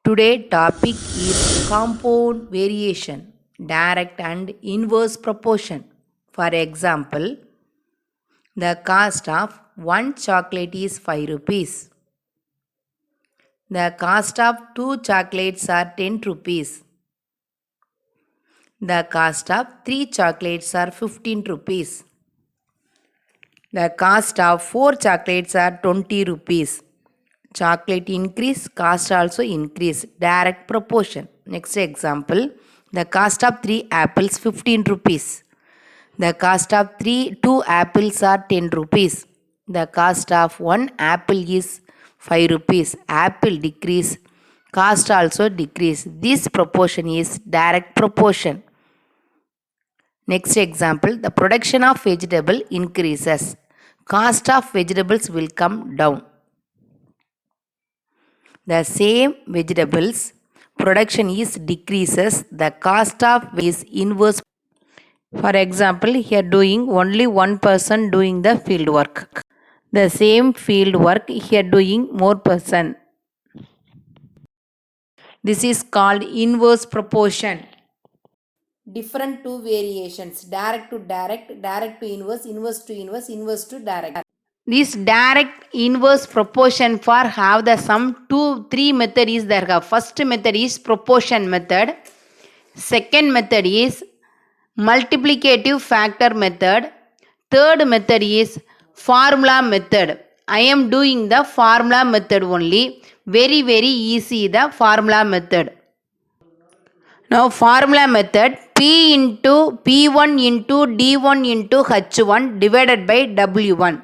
Today topic is compound variation, direct and inverse proportion. For example, the cost of one chocolate is 5 rupees. The cost of two chocolates are 10 rupees. The cost of three chocolates are 15 rupees. The cost of four chocolates are 20 rupees. Chocolate increase, cost also increase, direct proportion. Next example, the cost of 3 apples 15 rupees. The cost of two apples are 10 rupees. The cost of one apple is 5 rupees. Apple decrease, cost also decrease. This proportion is direct proportion. Next example, the production of vegetable increases. Cost of vegetables will come down. The same vegetables production is decreases, the cost of is inverse. For example, here doing only one person doing the field work. The same field work here doing more person. This is called inverse proportion. Different two variations, direct to direct, direct to inverse, inverse to inverse, inverse to direct. This direct inverse proportion for have the sum 2 3 method is there. First method is proportion method. Second method is multiplicative factor method. Third method is formula method. I am doing the formula method only. Very easy the formula method. Now formula method, P into P1 into D1 into H1 divided by W1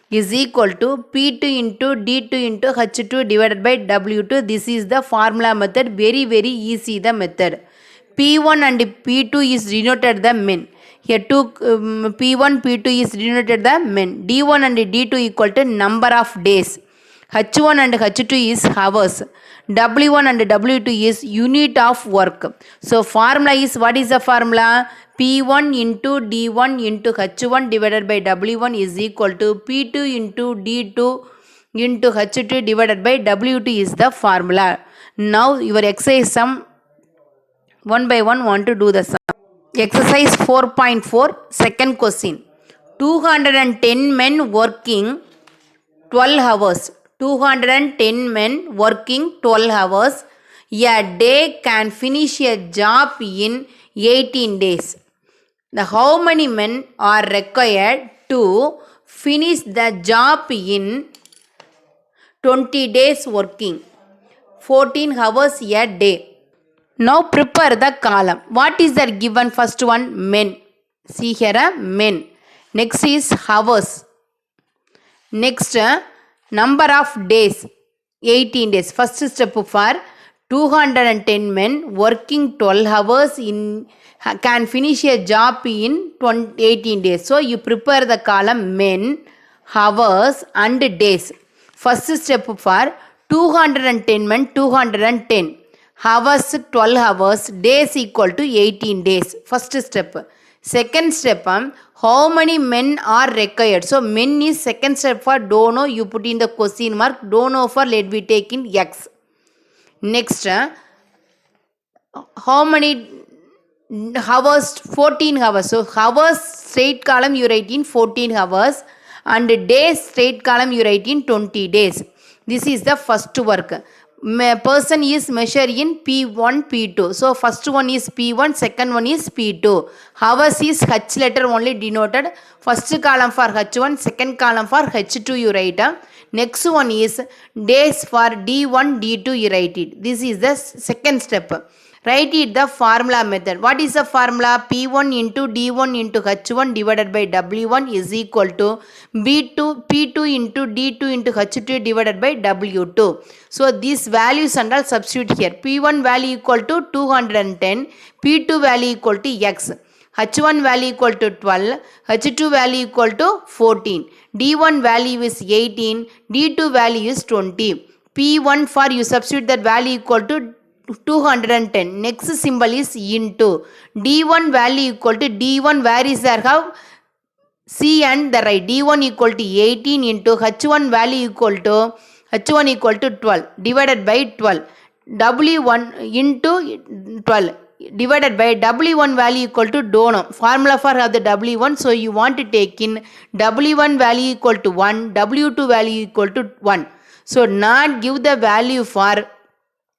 is equal to P2 into D2 into H2 divided by W2. This is the formula method. Very easy the method. P1 and P2 is denoted the min. Here P1 P2 is denoted the min. D1 and D2 equal to number of days. H1 and H2 is hours. W1 and W2 is unit of work. So formula is, what is the formula? P1 into D1 into H1 divided by W1 is equal to P2 into D2 into H2 divided by W2 is the formula. Now your exercise sum one by one want to do the sum. Exercise 4.4 second question. 210 men working 12 hours. 210 men working 12 hours. A day can finish a job in 18 days. How many men are required to finish the job in 20 days working? 14 hours a day. Now prepare the column. What is that given? First one, men. See here, men. Next is hours. Next, number of days, 18 days. First step for 210 men working 12 hours can finish a job in 18 days. So you prepare the column men, hours and days. First step for 210 men, 210. Hours 12 hours, days equal to 18 days. First step. Second step, how many men are required? So men is second step for don't know, you put in the question mark. Don't know for let we take in X. Next, how many hours? 14 hours. So hours straight column you write in 14 hours and days straight column you write in 20 days. This is the first work. Person is measured in P1, P2. So first one is P1, second one is P2. Hours is H letter only denoted. First column for H1, second column for H2 you write. Next one is days for D1, D2 you write it. This is the second step. Write it the formula method. What is the formula? P1 into D1 into H1 divided by W1 is equal to P2 into D2 into H2 divided by W2. So these values and all substitute here. P1 value equal to 210, P2 value equal to X. H1 value equal to 12, H2 value equal to 14, D1 value is 18, D2 value is 20. P1 for you substitute that value equal to 210. Next symbol is into. D1 value equal to D1, where is there? Have C and the right. D1 equal to 18 into H1 value equal to 12 divided by 12. W1 into 12 divided by W1 value equal to don't know. Formula for the W1, so you want to take in W1 value equal to 1, W2 value equal to 1. So not give the value for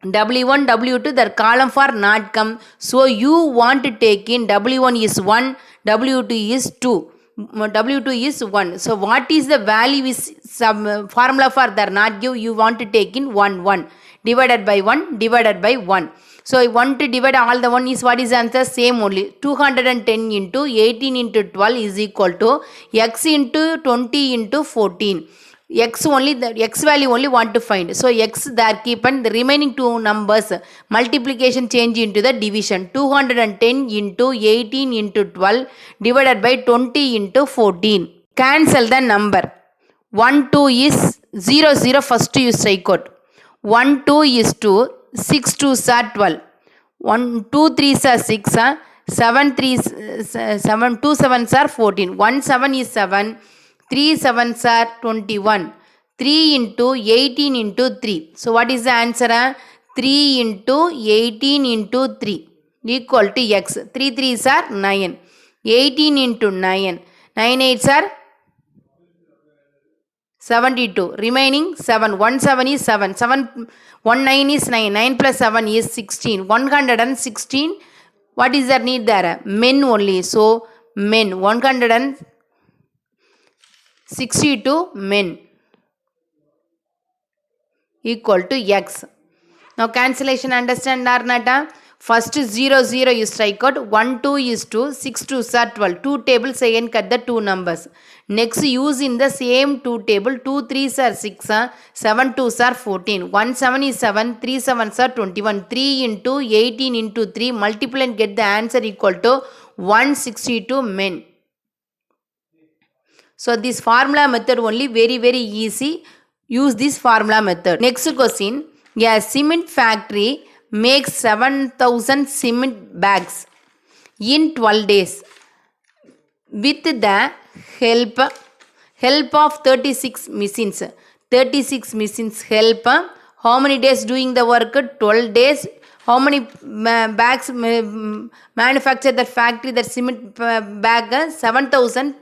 W1, W2, the column for not come. So you want to take in W1 is 1, W2 is 2. W2 is 1. So what is the value is some formula for the not give, you want to take in 1, 1 divided by 1 divided by 1. So I want to divide all the 1 is what is answer? Same only. 210 into 18 into 12 is equal to x into 20 into 14. X only, the x value only want to find. So x there keep, and the remaining two numbers multiplication change into the division. 210 into 18 into 12 divided by 20 into 14. Cancel the number. 1 2 is 0 0, first you strike out. 1 2 is 2, 6 2s are 12, 1 2 3s are 6, 7 3s 7 2 7s are 14, 1 7 is 7, 3 7s are 21, 3 into 18 into 3. So what is the answer? 3 into 18 into 3 equal to x. 3 3s are 9, 18 into 9, 9 8s are 72, remaining 7, 1 7 is 7, 7 1 9 is 9, 9 plus 7 is 16, 116. What is the need there? Men only. So men, 162 men equal to x. Now cancellation understand or not? First 0 0 you strike out, 1 2 is 2, 6 2s are 12, 2 tables again cut the two numbers. Next use in the same 2 table, 2 3s are 6, 7 2s are 14, 1 7 is 7, 3 7s are 21, 3 into 18 into 3 multiply and get the answer equal to 162 men. So this formula method only very easy. Use this formula method. Next question, a cement factory makes 7,000 cement bags in 12 days with the help of 36 machines. 36 machines help. How many days doing the work? 12 days. How many bags manufacture the factory, that cement bag? 7,000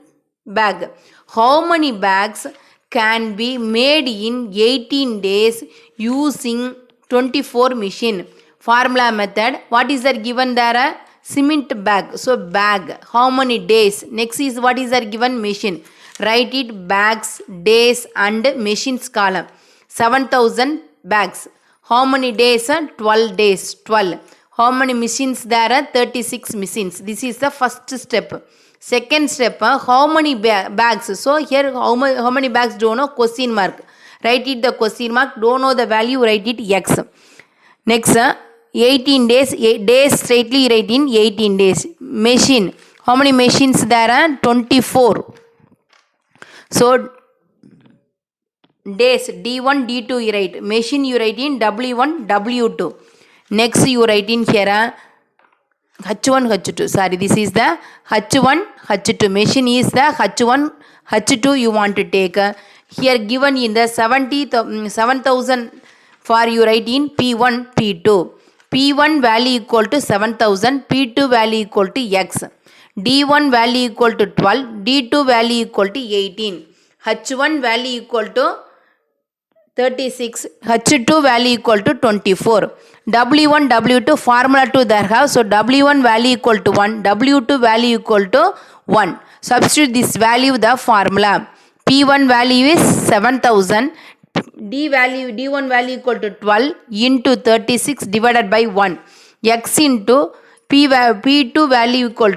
bag. How many bags can be made in 18 days using 24 machine? Formula method. What is that given there? Cement bag. So bag, how many days? Next is what is that given? Machine. Write it, bags, days and machines column. 7,000 bags. How many days? 12 days. 12. How many machines there? 36 machines. This is the first step. Second step, how many bags? So here how many bags? Don't know, question mark. Write it the question mark. Don't know the value, write it x. Next 18 days, days straightly write in 18 days. Machine, how many machines there are? 24. So days, D1 D2 you write. Machine you write in W1 W2. Next you write in here H1 H2. Sorry, this is the H1 H2. Machine is the H1 H2 you want to take. Here given in the 7,000 for you write in P1 P2. P1 value equal to 7,000, P2 value equal to x. D1 value equal to 12, D2 value equal to 18. H1 value equal to 36, H2 value equal to 24. W1 W2 formula to there have. So W1 value equal to 1, W2 value equal to 1. Substitute this value the formula. P1 value is 7,000. D1 value equal to 12 into 36 divided by 1. X into P2 value equal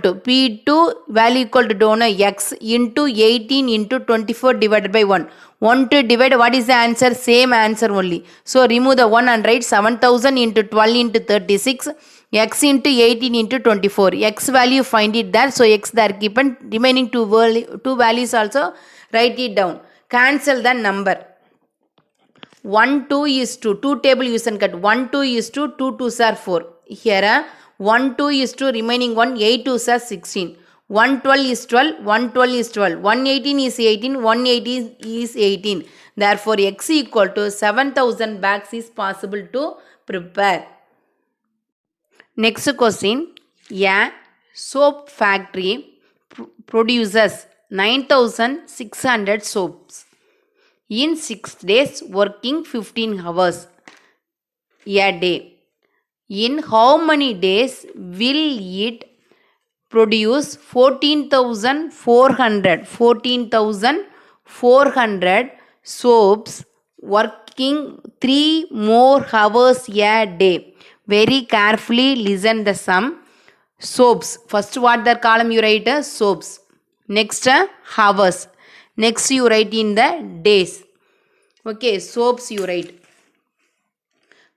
to donor x into 18 into 24 divided by 1. 1 to divide, what is the answer? Same answer only. So remove the 1 and write 7,000 into 12 into 36, x into 18 into 24. X value find it there. So x there keep, and remaining two values also write it down. Cancel the number. 1 2 is 2. 2 table use and cut. 1 2 is 2. 2 2s are 4. Here 1 2 is 2. Remaining 1. 8 2s are 16. 1 12 is 12. 1 12 is 12. 1 18 is 18. 1 18 is 18. Therefore, x equal to 7,000 bags is possible to prepare. Next question. A soap factory produces 9,600 soaps in 6 days, working 15 hours a day. In how many days will it produce 14,400 soaps, working 3 more hours a day? Very carefully listen the sum. Soaps, first what the column you write? Soaps. Next hours. Next you write in the days. Okay, soaps you write.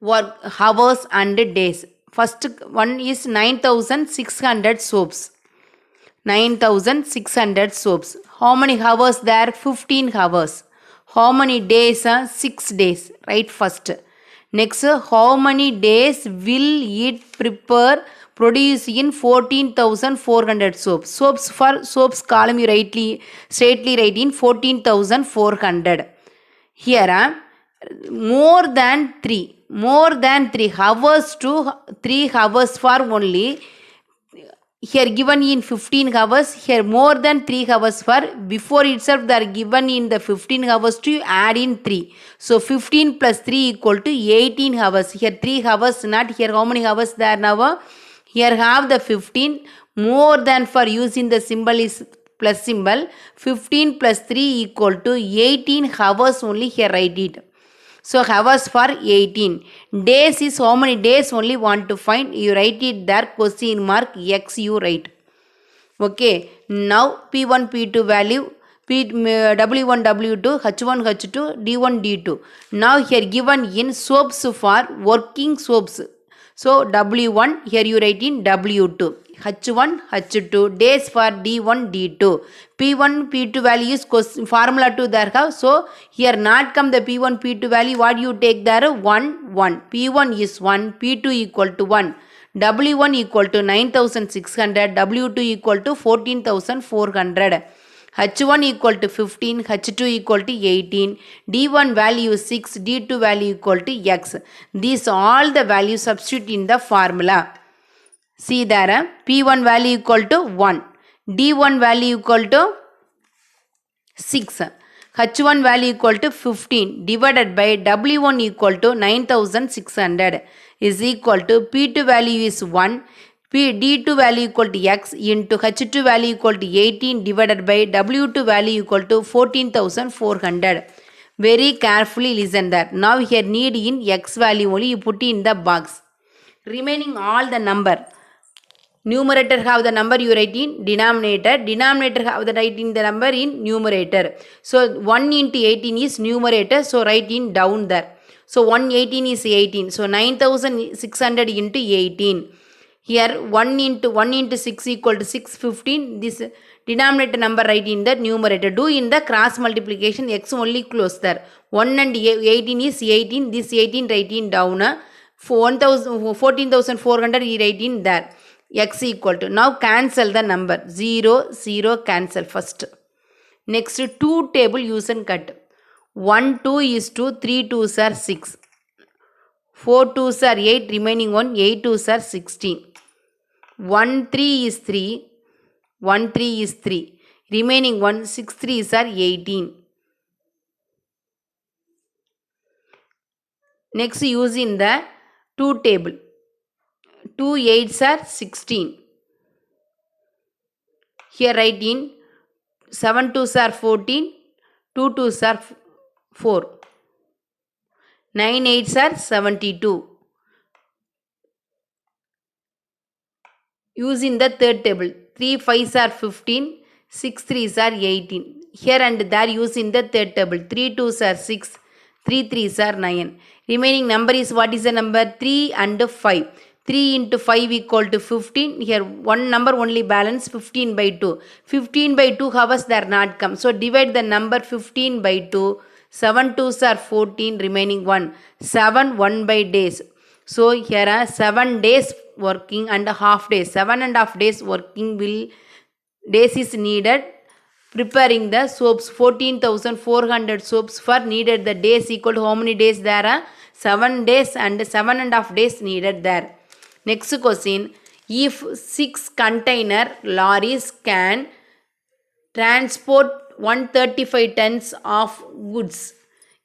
Work hours and days. First one is 9,600 soaps. 9,600 soaps. How many hours there? 15 hours. How many days? 6 days. Right first. Next, how many days will it prepare, produce in 14,400 soaps? Soaps for soaps column you straightly write in 14,400. Here more than 3 hours to 3 hours for only. Here given in 15 hours, here more than 3 hours for, before itself they are given in the 15 hours to add in 3. So 15 plus 3 equal to 18 hours. Here 3 hours not, here how many hours there now? Here have the 15, more than for using the symbol is plus symbol. 15 plus 3 equal to 18 hours only, here write it. So hours for 18. Days is how many days only want to find. You write it there, question mark x you write. Okay. Now P1, P2 value, W1, W2, H1, H2, D1, D2. Now here given in soaps for working soaps. So W1, here you write in W2. H1, H2, days for D1, D2. P1, P2 value is formula 2 there have. So here not come the P1, P2 value. What you take there? 1, 1. P1 is 1, P2 equal to 1. W1 equal to 9,600, W2 equal to 14,400. H1 equal to 15, H2 equal to 18, D1 value 6, D2 value equal to x. These all the values substitute in the formula. See there, P1 value equal to 1, D1 value equal to 6, H1 value equal to 15 divided by W1 equal to 9,600 is equal to P2 value is 1, D2 value equal to x into H2 value equal to 18 divided by W2 value equal to 14,400. Very carefully listen that. Now here need in x value only you put in the box. Remaining all the number. Numerator have the number you write in denominator. Denominator have the write in the number in numerator. So 1 into 18 is numerator. So write in down there. So 118 is 18. So 9,600 into 18. Here 1 into 6 equal to 615. This denominator number write in the numerator. Do in the cross multiplication. X only close there. 1 and 18 is 18. This 18 write in down. 14,400 write in there. X equal to, now cancel the number. 0, 0 cancel first. Next 2 table use and cut. 1, 2 is 2, 3 2s are 6. 4 2s are 8, remaining 1, 8 2s are 16. 1 3 is 3, 1 3 is 3, remaining 1, 6 3s are 18. Next use in the 2 table. 2 8s are 16. Here write in 7 2s are 14, 2 2s are 4. 9 8s are 72. Use in the third table. 3 5s are 15, 6 3s are 18. Here and there use in the third table. 3 2s are 6, 3 3s are 9. Remaining number is, what is the number? 3 and 5. 3 into 5 equal to 15. Here one number only balance, 15 by 2. 15 by 2 hours they are not come. So divide the number 15 by 2. 7 2s are 14, remaining 1. 7 1 by days. So here are 7 days working and a half days. 7 and a half days working will days is needed. preparing the soaps. 14,400 soaps for needed. The days equal to how many days there are? 7 days and 7.5 days needed there. Next question. If 6 container lorries can transport 135 tons of goods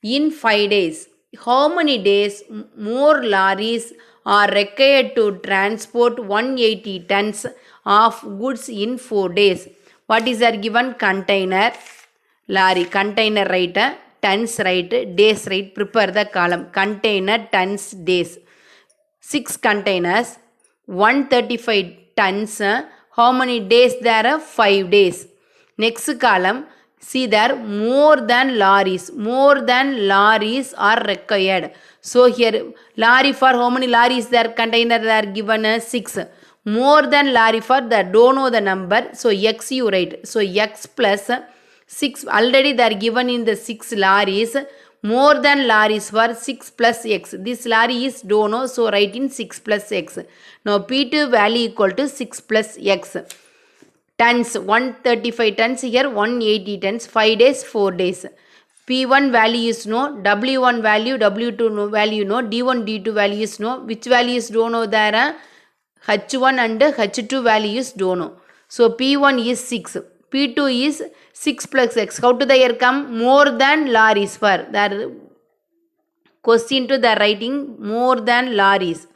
in 5 days, how many days more lorries are required to transport 180 tons of goods in 4 days? What is our given? Container, lorry, container right, tons right, days right. Prepare the column. Container, tons, days. 6 containers, 135 tons. How many days there are? 5 days. Next column, see there, more than lorries. More than lorries are required. So here, lorry for how many lorries there? Container they are given 6. More than lorry for the don't know the number. So x you write. So x plus 6. Already they are given in the 6 lorries. More than lorries for 6 plus x. This lorry is don't know. So write in 6 plus x. Now P2 value equal to 6 plus x. Tons, 135 tons here, 180 tons, 5 days, 4 days. P1 value is no, W1 value, W2 no value no, D1, D2 value is no. Which values don't know there? H1 and H2 values don't know. So P1 is 6, P2 is 6 plus x. How to the year come? More than lorries for. The question to the writing more than lorries.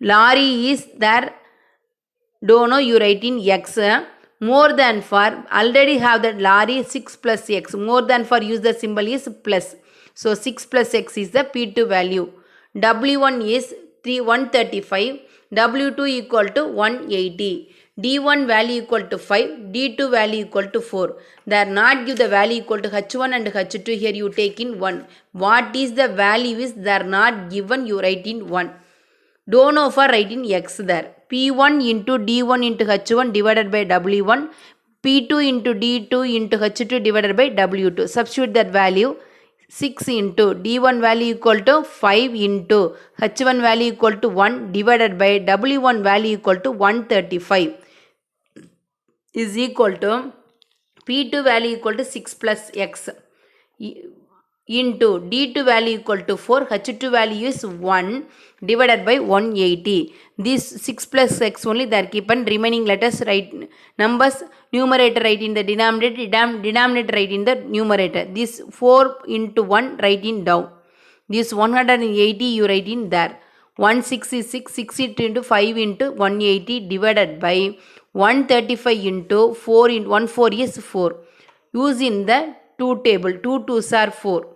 Lorry is there, don't know, you write in x. More than for, already have that lorry 6 plus x. More than for, use the symbol is plus. So 6 plus x is the P2 value. W1 is 135. W2 equal to 180. D1 value equal to 5. D2 value equal to 4. They are not give the value equal to H1 and H2. Here you take in 1. What is the value is they are not given, you write in 1. Don't know for writing x there. P1 into D1 into H1 divided by W1. P2 into D2 into H2 divided by W2. Substitute that value. 6 into D1 value equal to 5 into H1 value equal to 1 divided by W1 value equal to 135 is equal to P2 value equal to 6 plus x into D2 value equal to 4, H2 value is 1 divided by 180. This 6 plus x only they are given. Remaining letters write numbers, numerator write in the denominator, denominator write in the numerator. This 4 into 1 write in down. This 180 you write in there. 166, 60 into 5 into 180 divided by 135 into 4 into 1 4 is 4. Use in the 2 table. 2 2s are 4.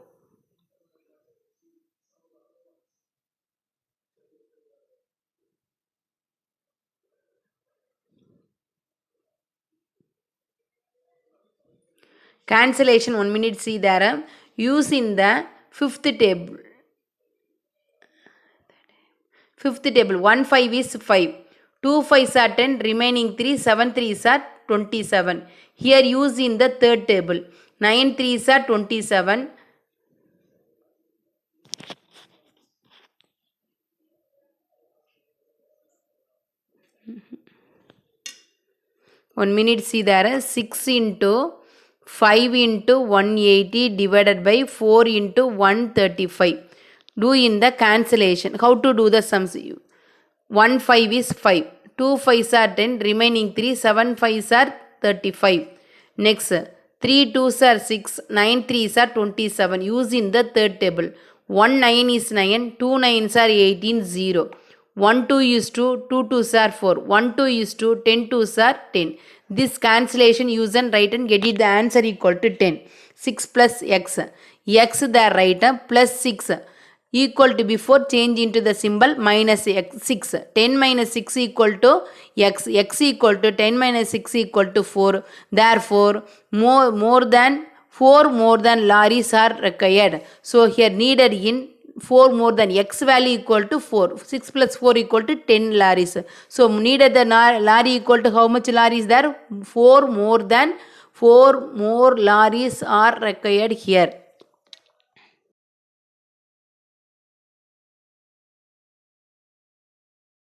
Cancellation 1 minute, see there. Use in the 5th table. 5th table. 1 5 is 5. 2 5s are 10. Remaining 3. 7 3s are 27. Here use in the 3rd table. 9 3s are 27. 1 minute, see there. 6 into 5 into 180 divided by 4 into 135. Do in the cancellation. How to do the sums? 1 5 is 5. 2 5s are 10. Remaining 3. 7 5s are 35. Next, 3 2s are 6. 9 3s are 27. Use in the 3rd table. 1 9 is 9. 2 9s are 18. 0. 1 2 is 2. 2 2s are 4. 1 2 is 2. 10 2s are 10. This cancellation use and write and get it the answer equal to 10. 6 plus x. X the write plus 6 equal to, before change into the symbol, minus x 6. 10 minus 6 equal to x. X equal to 10 minus 6 equal to 4. Therefore, more than 4 more than lorries are required. So here needed in 4 more than x value equal to 4. 6 plus 4 equal to 10 lorries. So needed the lorry equal to how much lorries there? 4 more than 4 more lorries are required here.